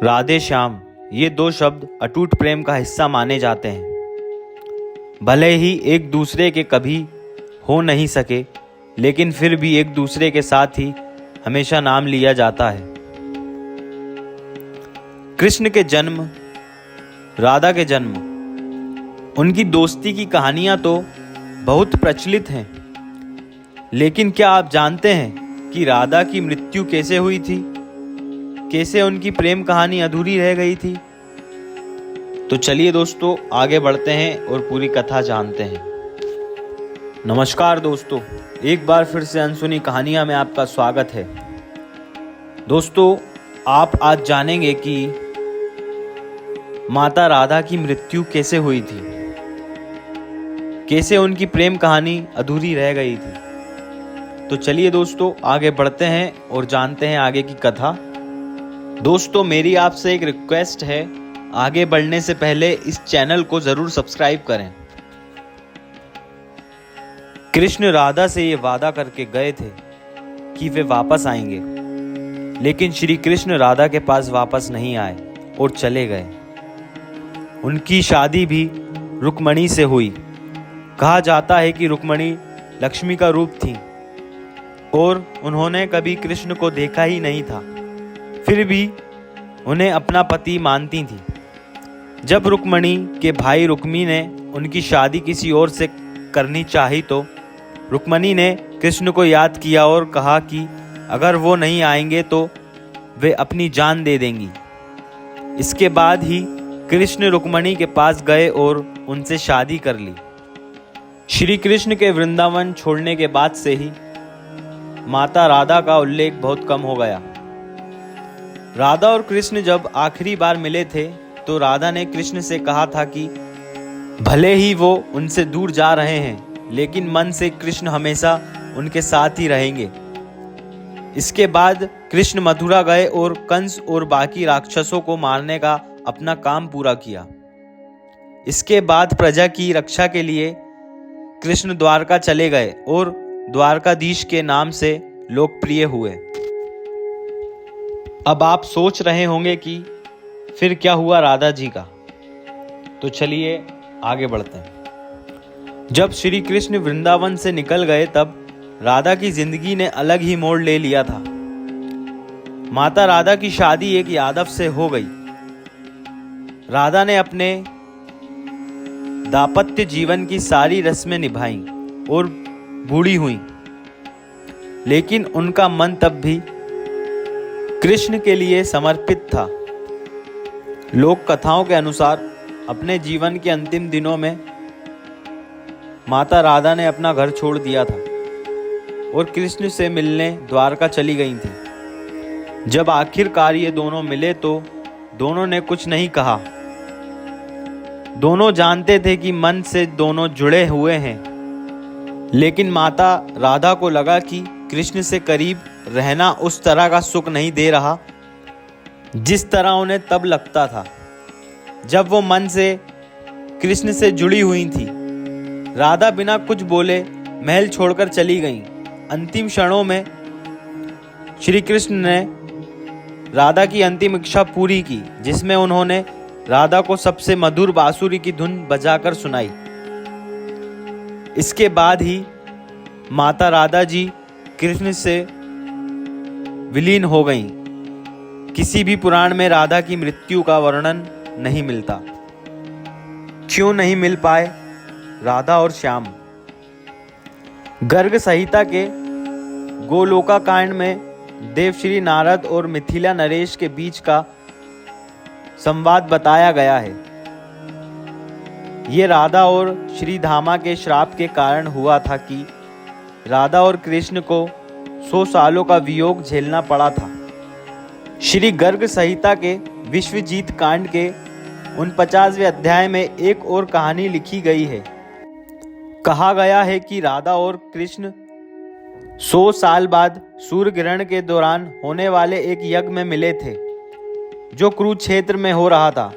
राधे श्याम ये दो शब्द अटूट प्रेम का हिस्सा माने जाते हैं। भले ही एक दूसरे के कभी हो नहीं सके, लेकिन फिर भी एक दूसरे के साथ ही हमेशा नाम लिया जाता है। कृष्ण के जन्म, राधा के जन्म, उनकी दोस्ती की कहानियां तो बहुत प्रचलित हैं, लेकिन क्या आप जानते हैं कि राधा की मृत्यु कैसे हुई थी? कैसे उनकी प्रेम कहानी अधूरी रह गई थी? तो चलिए दोस्तों, आगे बढ़ते हैं और पूरी कथा जानते हैं। नमस्कार दोस्तों, एक बार फिर से अनसुनी कहानियां में आपका स्वागत है। दोस्तों, आप आज जानेंगे कि माता राधा की मृत्यु कैसे हुई थी, कैसे उनकी प्रेम कहानी अधूरी रह गई थी। तो चलिए दोस्तों, आगे बढ़ते हैं और जानते हैं आगे की कथा। दोस्तों, मेरी आपसे एक रिक्वेस्ट है, आगे बढ़ने से पहले इस चैनल को जरूर सब्सक्राइब करें। कृष्ण राधा से ये वादा करके गए थे कि वे वापस आएंगे, लेकिन श्री कृष्ण राधा के पास वापस नहीं आए और चले गए। उनकी शादी भी रुक्मणी से हुई। कहा जाता है कि रुक्मणी लक्ष्मी का रूप थी और उन्होंने कभी कृष्ण को देखा ही नहीं था, फिर भी उन्हें अपना पति मानती थी। जब रुक्मणी के भाई रुक्मी ने उनकी शादी किसी और से करनी चाही तो रुक्मणी ने कृष्ण को याद किया और कहा कि अगर वो नहीं आएंगे तो वे अपनी जान दे देंगी। इसके बाद ही कृष्ण रुक्मणी के पास गए और उनसे शादी कर ली। श्री कृष्ण के वृंदावन छोड़ने के बाद से ही माता राधा का उल्लेख बहुत कम हो गया। राधा और कृष्ण जब आखिरी बार मिले थे तो राधा ने कृष्ण से कहा था कि भले ही वो उनसे दूर जा रहे हैं, लेकिन मन से कृष्ण हमेशा उनके साथ ही रहेंगे। इसके बाद कृष्ण मथुरा गए और कंस और बाकी राक्षसों को मारने का अपना काम पूरा किया। इसके बाद प्रजा की रक्षा के लिए कृष्ण द्वारका चले गए और द्वारकाधीश के नाम से लोकप्रिय हुए। अब आप सोच रहे होंगे कि फिर क्या हुआ राधा जी का? तो चलिए आगे बढ़ते हैं। जब श्री कृष्ण वृंदावन से निकल गए तब राधा की जिंदगी ने अलग ही मोड़ ले लिया था। माता राधा की शादी एक यादव से हो गई। राधा ने अपने दाम्पत्य जीवन की सारी रस्में निभाई और बूढ़ी हुई, लेकिन उनका मन तब भी कृष्ण के लिए समर्पित था। लोक कथाओं के अनुसार अपने जीवन के अंतिम दिनों में माता राधा ने अपना घर छोड़ दिया था और कृष्ण से मिलने द्वारका चली गई थी। जब आखिरकार ये दोनों मिले तो दोनों ने कुछ नहीं कहा। दोनों जानते थे कि मन से दोनों जुड़े हुए हैं, लेकिन माता राधा को लगा कि कृष्ण से करीब रहना उस तरह का सुख नहीं दे रहा जिस तरह उन्हें तब लगता था जब वो मन से कृष्ण से जुड़ी हुई थी। राधा बिना कुछ बोले महल छोड़कर चली गईं। अंतिम क्षणों में श्री कृष्ण ने राधा की अंतिम इच्छा पूरी की, जिसमें उन्होंने राधा को सबसे मधुर बांसुरी की धुन बजाकर सुनाई। इसके बाद ही माता राधा जी कृष्ण से विलीन हो गईं। किसी भी पुराण में राधा की मृत्यु का वर्णन नहीं मिलता। क्यों नहीं मिल पाए राधा और श्याम? गर्ग संहिता के गोलोका कांड में देवश्री नारद और मिथिला नरेश के बीच का संवाद बताया गया है। ये राधा और श्री धामा के श्राप के कारण हुआ था कि राधा और कृष्ण को 100 सालों का वियोग झेलना पड़ा था। श्री गर्ग संहिता के विश्वजीत कांड के 49वें अध्याय में एक और कहानी लिखी गई है। कहा गया है कि राधा और कृष्ण 100 साल बाद सूर्य ग्रहण के दौरान होने वाले एक यज्ञ में मिले थे जो कुरुक्षेत्र में हो रहा था।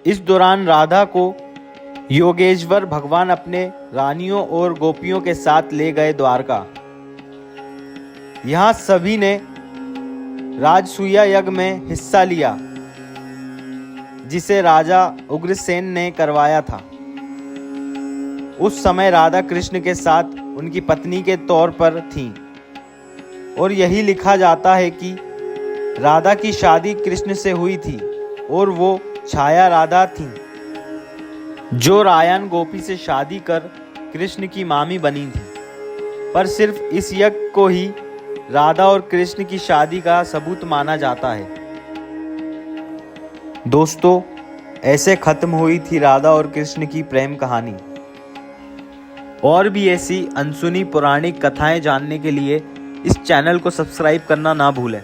इस दौरान राधा को योगेश्वर भगवान अपने रानियों और गोपियों के साथ ले गए द्वारका। यहाँ सभी ने राजसूया यज्ञ में हिस्सा लिया जिसे राजा उग्रसेन ने करवाया था। उस समय राधा कृष्ण के साथ उनकी पत्नी के तौर पर थीं और यही लिखा जाता है कि राधा की शादी कृष्ण से हुई थी और वो छाया राधा थीं, जो रायन गोपी से शादी कर कृष्ण की मामी बनी थी। पर सिर्फ इस यज्ञ को ही राधा और कृष्ण की शादी का सबूत माना जाता है। दोस्तों, ऐसे खत्म हुई थी राधा और कृष्ण की प्रेम कहानी। और भी ऐसी अनसुनी पौराणिक कथाएं जानने के लिए इस चैनल को सब्सक्राइब करना ना भूलें।